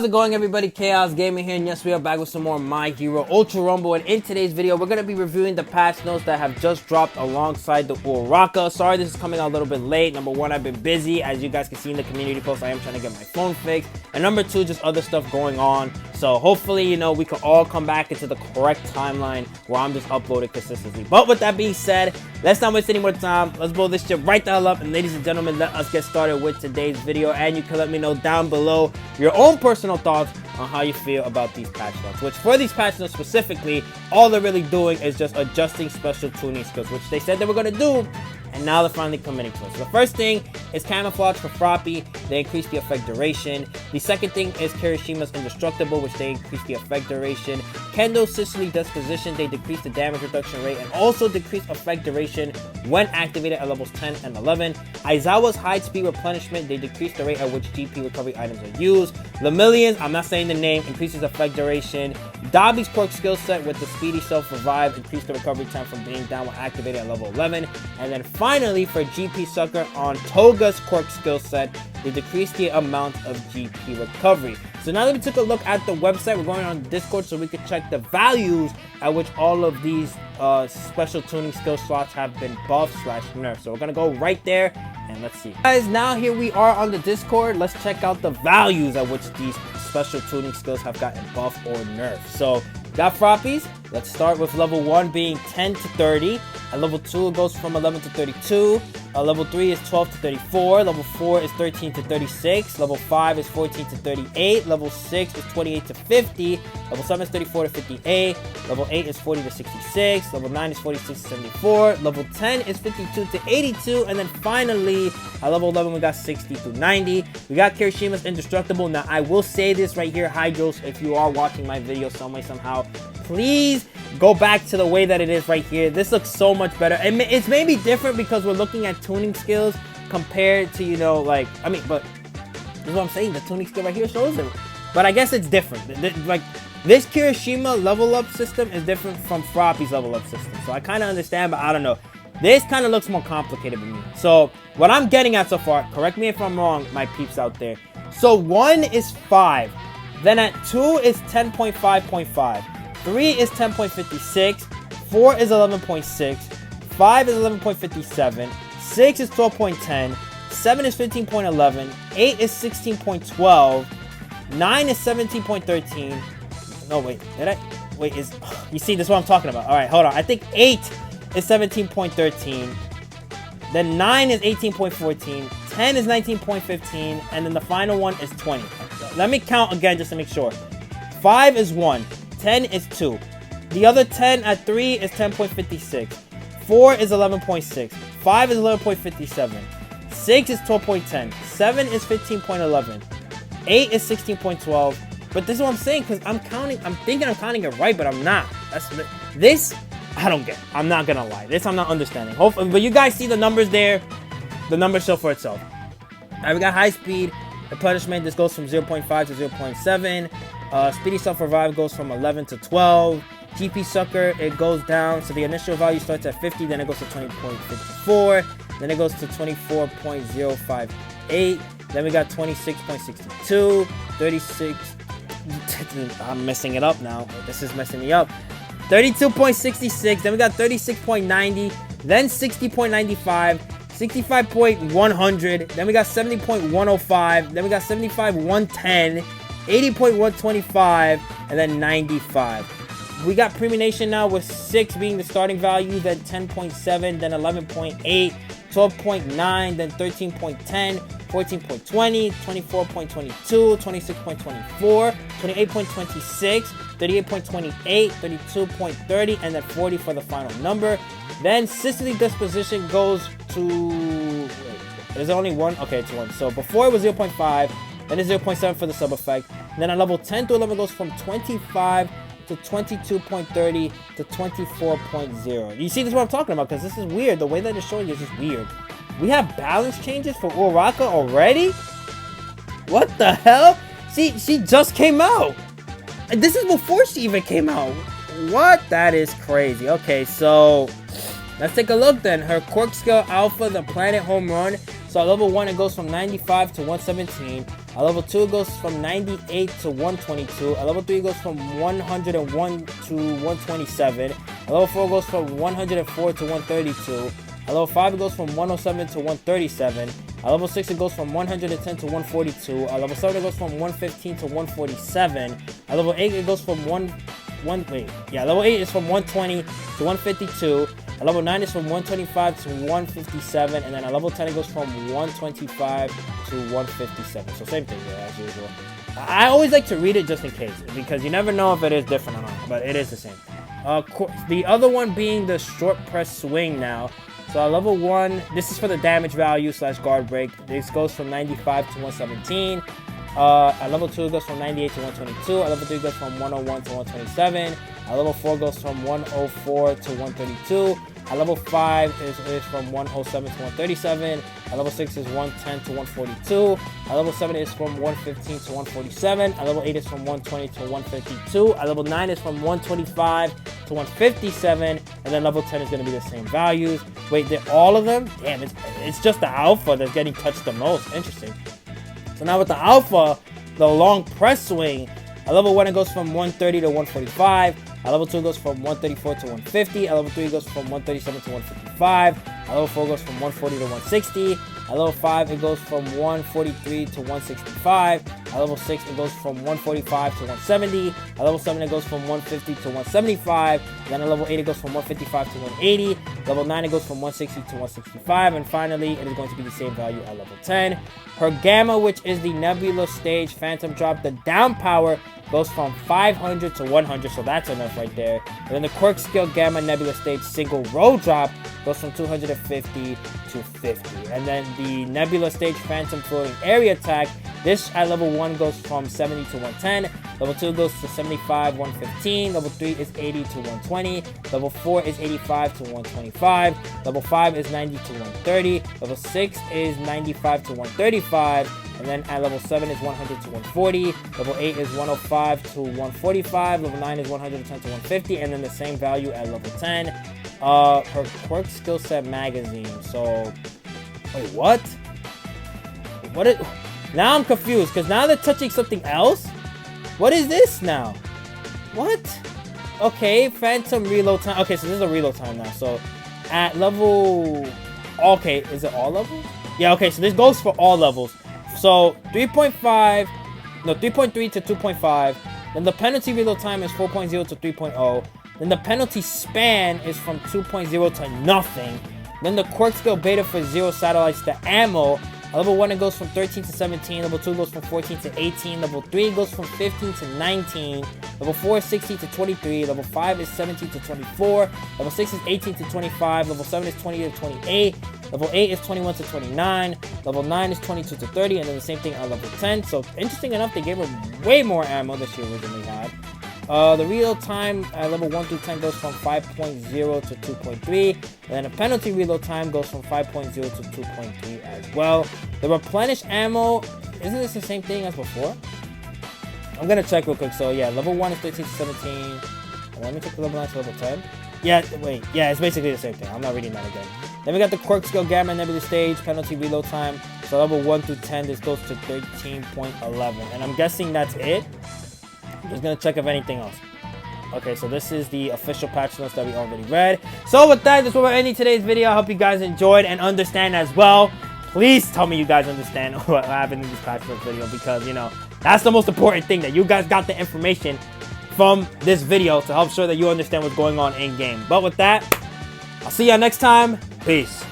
it going, everybody? Chaos Gaming here, and yes, we are back with some more My Hero Ultra Rumble. And in today's video, we're going to be reviewing the patch notes that have just dropped alongside the uraraka. Sorry, this is coming out a little bit late. Number one, I've been busy. As you guys can see in the community post, I am trying to get my phone fixed. And number two, just other stuff going on. So hopefully, you know, we can all come back into the correct timeline where I'm just uploading consistently. But with that being said, let's not waste any more time. Let's blow this shit right the hell up. And ladies and gentlemen, let us get started with today's video. And you can let me know down below your own personal thoughts on how you feel about these patch notes, which for these patch notes specifically, all they're really doing is just adjusting special tuning skills, which they said they were going to do, and now they're finally committing to it. So the first thing is camouflage for Froppy. They increase the effect duration. The second thing is Kirishima's indestructible, which they increase the effect duration. Kendo's Sicily disposition, they decrease the damage reduction rate and also decrease effect duration when activated at levels 10 and 11. Aizawa's high speed replenishment, they decrease the rate at which GP recovery items are used. Lemillion's, I'm not saying the name, increases effect duration. Dobby's quirk skill set with the speedy self revive, increase the recovery time from being down when activated at level 11. And then finally, for GP Sucker on Toga's quirk skill set, they decrease the amount of GP recovery. So now that we took a look at the website, we're going on Discord so we can check the values at which all of these special tuning skill slots have been buffed / nerfed. So we're gonna go right there and let's see. Guys, now here we are on the Discord. Let's check out the values at which these special tuning skills have gotten buffed or nerfed. So got Frappies. Let's start with level 1 being 10 to 30. At level 2, it goes from 11 to 32. Level 3 is 12 to 34. Level 4 is 13 to 36. Level 5 is 14 to 38. Level 6 is 28 to 50. Level 7 is 34 to 58. Level 8 is 40 to 66. Level 9 is 46 to 74. Level 10 is 52 to 82. And then finally, at level 11, we got 60 to 90. We got Kirishima's indestructible. Now, I will say this right here, Hydros, if you are watching my video some way, somehow, please go back to the way that it is right here. This looks so much better. And it's maybe different because we're looking at tuning skills compared to, you know, like, I mean, but this is what I'm saying. The tuning skill right here shows it. But I guess it's different. Like, this Kirishima level up system is different from Froppy's level up system. So I kind of understand, but I don't know. This kind of looks more complicated to me. So what I'm getting at so far, correct me if I'm wrong, my peeps out there. So 1 is 5. Then at 2 is 10.5.5. 3 is 10.56, 4 is 11.6, 5 is 11.57, 6 is 12.10, 7 is 15.11, 8 is 16.12, 9 is 17.13. No, wait, did I? Wait, you see, this is what I'm talking about. All right, hold on. I think 8 is 17.13, then 9 is 18.14, 10 is 19.15, and then the final one is 20. Let me count again just to make sure. 5 is 1. 10 is 2. The other 10 at 3 is 10.56. 4 is 11.6. 5 is 11.57. 6 is 12.10. 7 is 15.11. 8 is 16.12. But this is what I'm saying, because I'm thinking I'm counting it right, but I'm not. This, I don't get. I'm not gonna lie. This I'm not understanding. Hopefully, but you guys see the numbers there. The numbers show for itself. Alright, we got high speed. The punishment, this goes from 0.5 to 0.7. Speedy self-revive goes from 11 to 12. GP Sucker, it goes down. So the initial value starts at 50, then it goes to 20.54. Then it goes to 24.058. Then we got 26.62. 36. I'm messing it up now. This is messing me up. 32.66. Then we got 36.90. Then 60.95. 65.100. Then we got 70.105. Then we got 75.110. 80.125, and then 95. We got Premonition now with 6 being the starting value, then 10.7, then 11.8, 12.9, then 13.10, 14.20, 24.22, 26.24, 28.26, 38.28, 32.30, and then 40 for the final number. Then Sicily disposition goes to, wait, there's only one, okay, it's 1. So before it was 0.5, then it's 0.7 for the sub effect. And then on level 10 to 11 goes from 25 to 22.30 to 24.0. You see, this is what I'm talking about, because this is weird. The way that it's showing is just weird. We have balance changes for uraraka already? What the hell? See, she just came out. And this is before she even came out. What? That is crazy. Okay, so let's take a look then. Her quirk skill alpha, the planet home run. So at level 1, it goes from 95 to 117. At level 2, it goes from 98 to 122. At level 3, it goes from 101 to 127. At level 4, it goes from 104 to 132. At level 5, it goes from 107 to 137. At level 6, it goes from 110 to 142. At level 7, it goes from 115 to 147. At level 8, it goes from level 8 is from 120 to 152. At level 9 is from 125 to 157. And then at level 10, it goes from 125 to 157. So same thing there as usual. I always like to read it just in case, because you never know if it is different or not, but it is the same. The other one being the short press swing now. So at level 1, this is for the damage value / guard break. This goes from 95 to 117. At level 2, it goes from 98 to 122. At level 3, it goes from 101 to 127. At level 4, it goes from 104 to 132. At level 5 is from 107 to 137. At level 6 is 110 to 142. At level 7 is from 115 to 147. At level 8 is from 120 to 152. At level 9 is from 125 to 157. And then level 10 is going to be the same values. Wait, all of them? Damn, it's just the alpha that's getting touched the most. Interesting. So now with the alpha, the long press swing, at level 1 it goes from 130 to 145. At level 2 it goes from 134 to 150. At level 3 it goes from 137 to 155. At level 4 it goes from 140 to 160. At level 5 it goes from 143 to 165. At level 6 it goes from 145 to 170. At level 7 it goes from 150 to 175. Then at level 8 it goes from 155 to 180. Level 9 it goes from 160 to 165. And finally it is going to be the same value at level 10. Her Gamma, which is the Nebula Stage Phantom Drop, the down power goes from 500 to 100, so that's enough right there. And then the Quirk Skill Gamma Nebula Stage Single Row Drop goes from 250 to 50. And then the Nebula Stage Phantom Floating Area Attack, this at level 1 goes from 70 to 110. Level 2 goes to 75, 115. Level 3 is 80 to 120. Level 4 is 85 to 125. Level 5 is 90 to 130. Level 6 is 95 to 135. And then at level 7 is 100 to 140. Level 8 is 105 to 145. Level 9 is 110 to 150. And then the same value at level 10. Her Quirk Skill Set Magazine. So, wait, what? Now I'm confused, because now they're touching something else? What is this now? What? Okay, Phantom Reload Time. Okay, so this is a reload time now. So, at level... Okay, is it all levels? Yeah, okay, so this goes for all levels. So 3.3 to 2.5. Then the penalty reload time is 4.0 to 3.0. Then the penalty span is from 2.0 to nothing. Then the Quirk Skill Beta for 0 satellites to ammo. Level 1 it goes from 13 to 17. Level 2 goes from 14 to 18. Level 3 goes from 15 to 19. Level 4 is 16 to 23. Level 5 is 17 to 24. Level 6 is 18 to 25. Level 7 is 20 to 28. Level 8 is 21 to 29. Level 9 is 22 to 30. And then the same thing at level 10. So interesting enough, they gave her way more ammo than she originally had. The reload time at level 1 through 10 goes from 5.0 to 2.3. And then the penalty reload time goes from 5.0 to 2.3 as well. The replenish ammo, isn't this the same thing as before? I'm going to check real quick. So yeah, level 1 is 13 to 17. And let me check the level 9 to level 10. Yeah, wait. Yeah, it's basically the same thing. I'm not reading that again. Then we got the Quirk Skill Gamma Nebula Stage, penalty reload time. So level 1 through 10, this goes to 13.11. And I'm guessing that's it. I'm just going to check if anything else. Okay, so this is the official patch notes that we already read. So with that, that's where we're ending today's video. I hope you guys enjoyed and understand as well. Please tell me you guys understand what happened in this patch notes video, because, you know, that's the most important thing, that you guys got the information from this video to help sure that you understand what's going on in game. But with that, I'll see y'all next time. Peace.